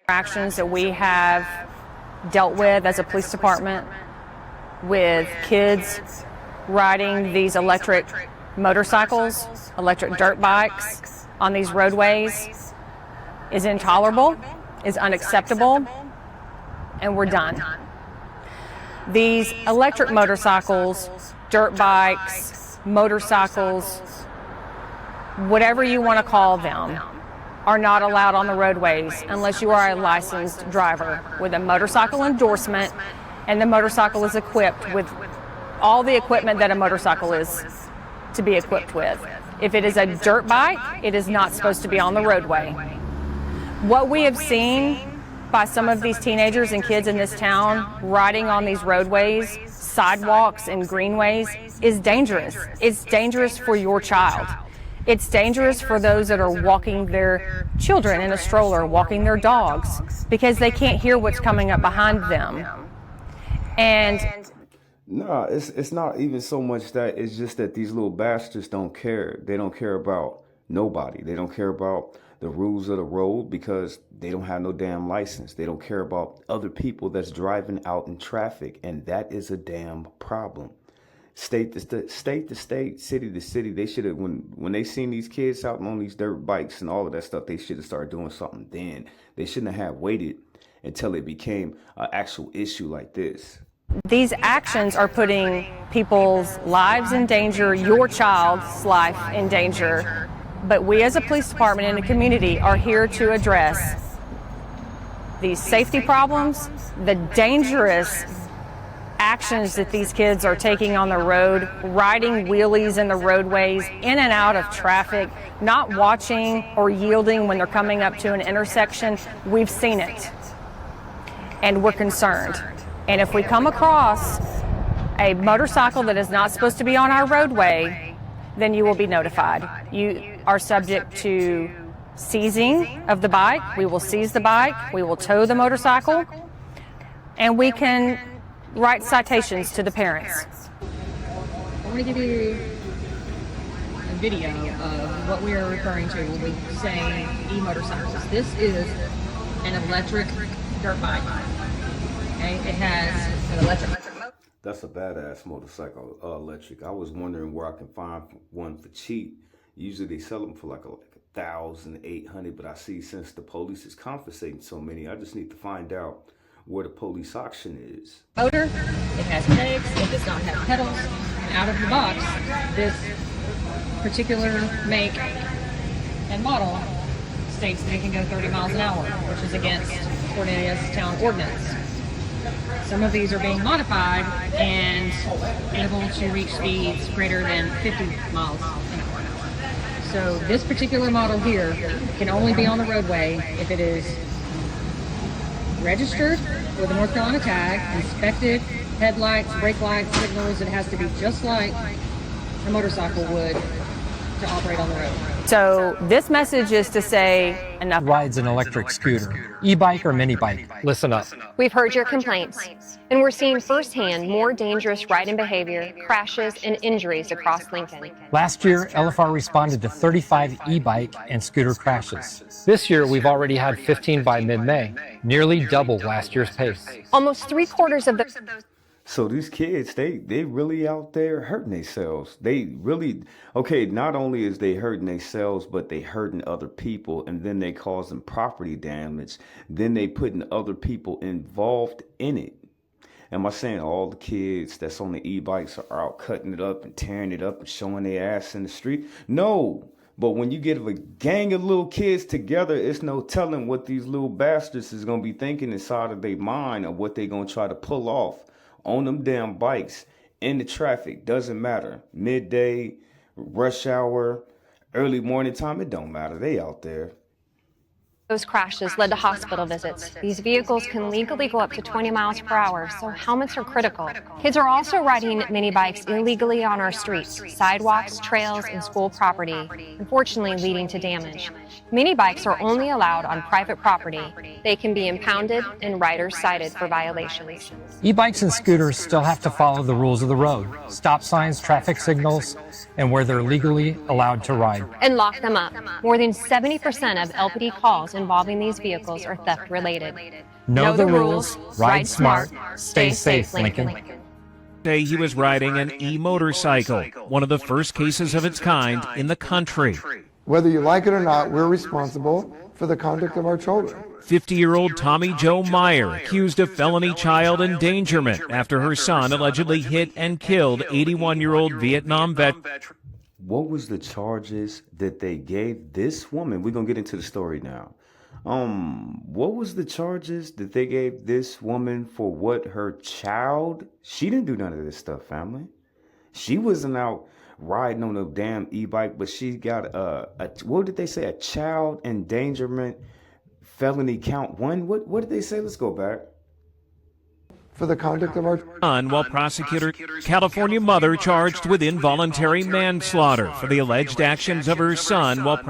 Actions that we have dealt with as a police department with kids riding these electric motorcycles, electric dirt bikes on these roadways is intolerable, is unacceptable, and we're done. These electric motorcycles, dirt bikes, motorcycles, whatever you want to call them, are not allowed on the roadways unless you are a licensed driver with a motorcycle endorsement, and the motorcycle is equipped with all the equipment that a motorcycle is to be equipped with. If it is a dirt bike, it is not supposed to be on the roadway. What we have seen by some of these teenagers and kids in this town riding on these roadways, sidewalks and greenways is dangerous. It's dangerous for your child. It's dangerous for those that are walking their children in a stroller, walking their dogs, because they can't hear what's coming up behind them. And no, it's not even so much that, it's just that these little bastards don't care. They don't care about nobody. They don't care about the rules of the road because they don't have no damn license. They don't care about other people that's driving out in traffic, and that is a damn problem. State to state, city to city, they should have, when they seen these kids out on these dirt bikes and all of that stuff, they should have started doing something then. They shouldn't have waited until it became an actual issue like this. these actions are putting people's lives in danger, your child's life in danger. But we as a police department and a community are here to address these safety problems, the dangerous actions that these kids are taking on the road, riding wheelies in the roadways, in and out of traffic, not watching or yielding when they're coming up to an intersection. We've seen it, and we're concerned. And if we come across a motorcycle that is not supposed to be on our roadway, then you will be notified. You are subject to seizing of the bike. We will seize the bike, we will tow the motorcycle, and we can write citations to the parents. I want to give you a video of what we are referring to when we say e-motorcycles. This is an electric dirt bike. Okay, it has an electric motor. That's a badass motorcycle, electric. I was wondering where I can find one for cheap. Usually they sell them for like 1,800, but I see since the police is confiscating so many, I just need to find out where the police auction is. Motor, it has pegs, it does not have pedals. And out of the box, this particular make and model states that it can go 30 miles an hour, which is against Cornelius Town Ordinance. Some of these are being modified and able to reach speeds greater than 50 miles an hour. So this particular model here can only be on the roadway if it is registered with a North Carolina tag, inspected, headlights, brake lights, signals. It has to be just like a motorcycle would to operate on the road. So this message is to say enough. Rides an electric scooter, e-bike or mini bike. Listen up. We've heard your complaints, and we're seeing firsthand more dangerous riding behavior, crashes, and injuries across Lincoln. Last year, LFR responded to 35 e-bike and scooter crashes. This year, we've already had 15 by mid-May, nearly double last year's pace. Almost 3/4 of those. So these kids, they really out there hurting themselves. They really, okay, not only is they hurting themselves, but they hurting other people, and then they causing property damage. Then they putting other people involved in it. Am I saying all the kids that's on the e-bikes are out cutting it up and tearing it up and showing their ass in the street? No. But when you get a gang of little kids together, it's no telling what these little bastards is going to be thinking inside of their mind of what they going to try to pull off on them damn bikes in the traffic. Doesn't matter. Midday, rush hour, early morning time, it don't matter. They out there. Those crashes led to hospital visits. These vehicles can legally go up to 20 miles per hour, so helmets are critical. Kids are also riding mini bikes illegally on our streets, sidewalks, trails, and school property, unfortunately leading to damage. Mini bikes are only allowed on private property. They can be impounded and riders cited for violations. E-bikes and scooters still have to follow the rules of the road, stop signs, traffic signals, and where they're legally allowed to ride. And lock them up. More than 70% of LPD calls involving these vehicles are theft related. Know the rules, ride smart, stay safe, Lincoln. Say he was riding an e-motorcycle, one of the first cases of its kind in the country. Whether you like it or not, we're responsible for the conduct of our children. 50-year-old Tommy Jo Meyer accused of felony child endangerment after her son allegedly hit and killed 81-year-old Vietnam veteran. What was the charges that they gave this woman? We're gonna get into the story now. What was the charges that they gave this woman for what her child? She didn't do none of this stuff, family. She wasn't out riding on a damn e-bike, but she got what did they say? A child endangerment felony count 1. What did they say? Let's go back. For the conduct of our Son, while prosecutor California mother charged with involuntary manslaughter for the alleged actions of her son while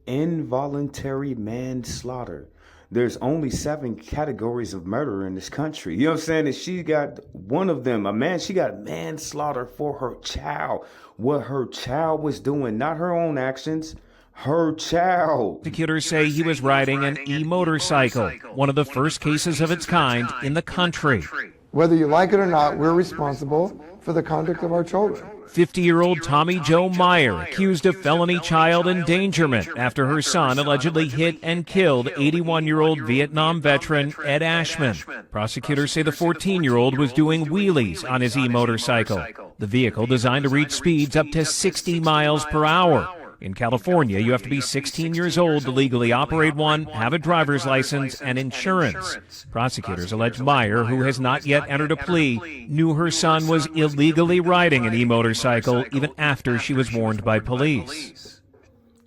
Involuntary manslaughter. There's only 7 categories of murder in this country. You know what I'm saying? And she got one of them, she got manslaughter for her child. What her child was doing, not her own actions, her child. Prosecutors say he was riding an e-motorcycle, one of the first cases of its kind in the country. Whether you like it or not, we're responsible for the conduct of our children. 50-year-old Tommy Jo Meyer accused of felony child endangerment after her son allegedly hit and killed 81-year-old Vietnam veteran Ed Ashman. Prosecutors say the 14-year-old was doing wheelies on his e-motorcycle, the vehicle designed to reach speeds up to 60 miles per hour. In California, you have to be 16 years old to legally operate one, have a driver's license, and insurance. Prosecutors allege Meyer, who has not yet entered a plea, knew her son was illegally riding an e-motorcycle even after she was warned by police.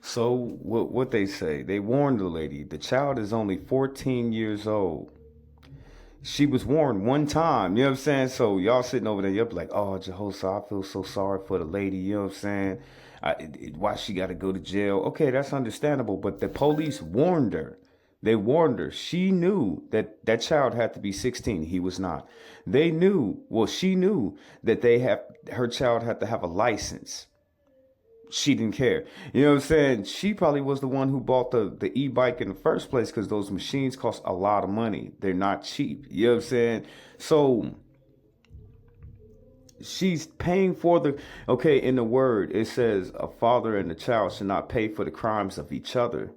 So what they say, they warned the lady. The child is only 14 years old. She was warned one time, you know what I'm saying? So y'all sitting over there, you're like, oh, Jehoshaphat, I feel so sorry for the lady, you know what I'm saying? Why she got to go to jail? Okay, that's understandable, but the police warned her. They warned her. She knew that that child had to be 16. He was not. They knew, she knew that her child had to have a license. She didn't care. You know what I'm saying? She probably was the one who bought the e-bike in the first place because those machines cost a lot of money. They're not cheap. You know what I'm saying? So she's paying for in the word, it says a father and a child should not pay for the crimes of each other.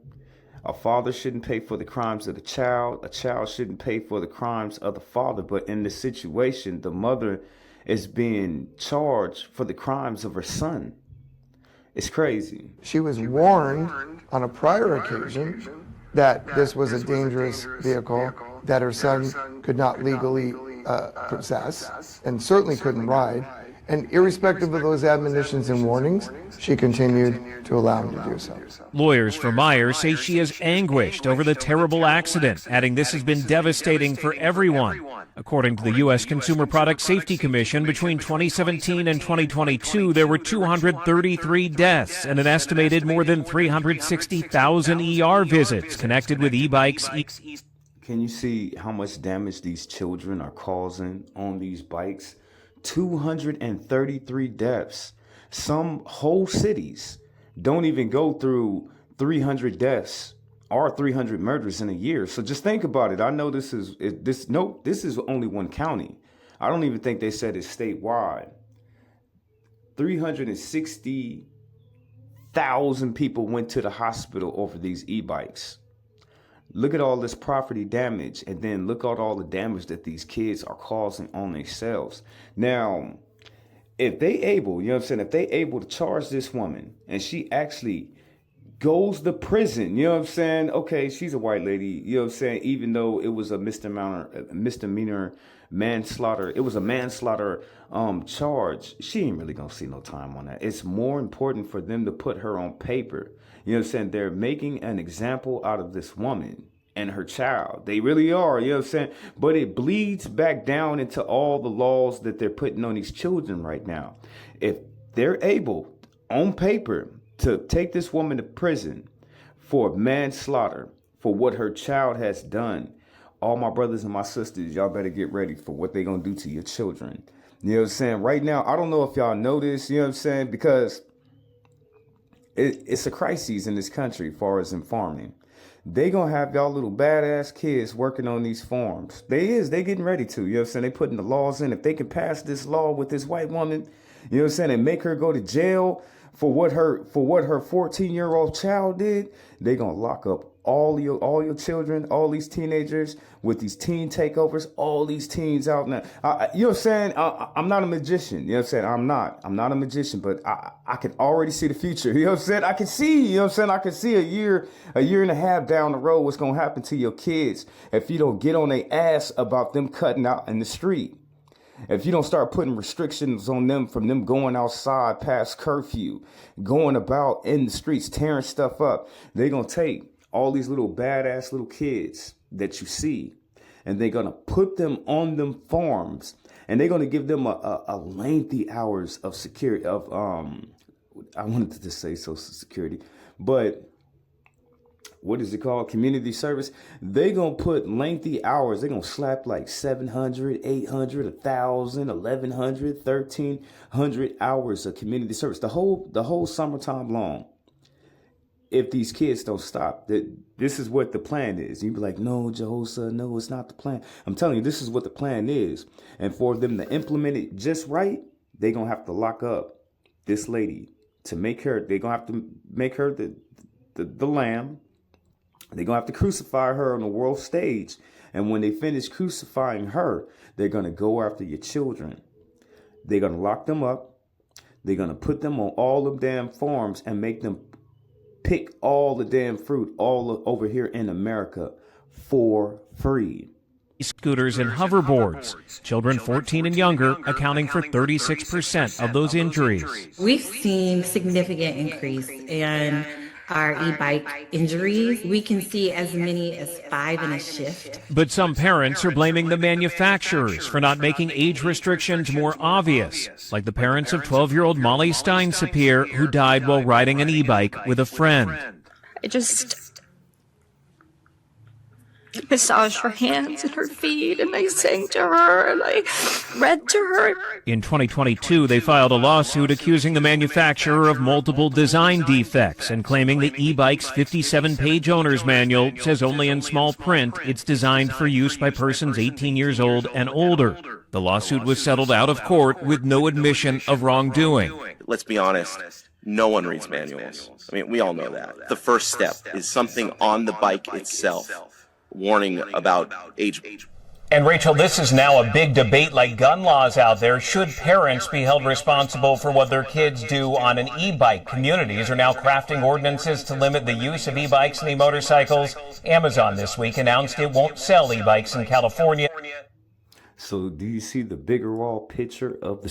A father shouldn't pay for the crimes of the child. A child shouldn't pay for the crimes of the father. But in this situation, the mother is being charged for the crimes of her son. It's crazy. She was warned on a prior occasion that this was a dangerous vehicle that her son could not legally possess and certainly couldn't ride. And irrespective of those admonitions and warnings, she continued to allow him to do so. Lawyers for Meyer say she is anguished over the terrible accident, adding this has been devastating for everyone. According to the U.S. Consumer Product Safety Commission, between 2017 and 2022, there were 233 deaths and an estimated more than 360,000 ER visits connected with e-bikes. Can you see how much damage these children are causing on these bikes? 233 deaths. Some whole cities don't even go through 300 deaths or 300 murders in a year. So just think about it. I know this is only one county. I don't even think they said it's statewide. 360,000 people went to the hospital over these e-bikes. Look at all this property damage, and then look at all the damage that these kids are causing on themselves. Now, if they able, you know what I'm saying, if they able to charge this woman and she actually goes to prison, you know what I'm saying? Okay, she's a white lady, you know what I'm saying? Even though it was a misdemeanor manslaughter, it was a manslaughter charge. She ain't really gonna see no time on that. It's more important for them to put her on paper. You know what I'm saying? They're making an example out of this woman and her child. They really are, you know what I'm saying? But it bleeds back down into all the laws that they're putting on these children right now. If they're able, on paper, to take this woman to prison for manslaughter, for what her child has done, all my brothers and my sisters, y'all better get ready for what they're going to do to your children. You know what I'm saying? Right now, I don't know if y'all know this, you know what I'm saying? Because it's a crisis in this country as far as in farming. they gonna have y'all little badass kids working on these farms. They getting ready to, you know what I'm saying? They putting the laws in. If they can pass this law with this white woman, you know what I'm saying, and make her go to jail for what her 14-year-old child did, they gonna lock up all your children, all these teenagers with these teen takeovers, all these teens out now. You know what I'm saying? I'm not a magician. You know what I'm saying? I'm not a magician, but I can already see the future. You know what I'm saying? I can see, you know what I'm saying? I can see a year and a half down the road what's going to happen to your kids if you don't get on their ass about them cutting out in the street. If you don't start putting restrictions on them from them going outside past curfew, going about in the streets, tearing stuff up, they're going to take all these little badass little kids that you see, and they're going to put them on them farms, and they're going to give them a lengthy hours of security, of, I wanted to say social security, but what is it called? Community service. They gonna put lengthy hours. They gonna slap like 700, 800, 1,000, 1,100, 1,300 hours of community service. The whole summertime long. If these kids don't stop, this is what the plan is. You be like, no, Jehosa, no, it's not the plan. I'm telling you, this is what the plan is. And for them to implement it just right, they gonna have to lock up this lady to make her. They gonna have to make her the lamb. They're going to have to crucify her on the world stage. And when they finish crucifying her, they're going to go after your children. They're going to lock them up. They're going to put them on all the damn farms and make them pick all the damn fruit all over here in America for free. Scooters and hoverboards. Children 14 and younger accounting for 36% of those injuries. We've seen significant increase in our e-bike injuries. We can see as many as 5 in a shift. But some parents are blaming the manufacturers for not making age restrictions more obvious, like the parents of 12-year-old Molly Steinsapir, who died while riding an e-bike with a friend. I just massaged her hands and her feet, and I sang to her, and I read to her. In 2022, they filed a lawsuit accusing the manufacturer of multiple design defects and claiming the e-bike's 57-page owner's manual says only in small print it's designed for use by persons 18 years old and older. The lawsuit was settled out of court with no admission of wrongdoing. Let's be honest. No one reads manuals. I mean, we all know that. The first step is something on the bike itself, warning about age. And Rachel, this is now a big debate like gun laws out there. Should parents be held responsible for what their kids do on an e-bike? Communities are now crafting ordinances to limit the use of e-bikes and e-motorcycles. Amazon this week announced it won't sell e-bikes in California. So do you see the bigger wall picture of the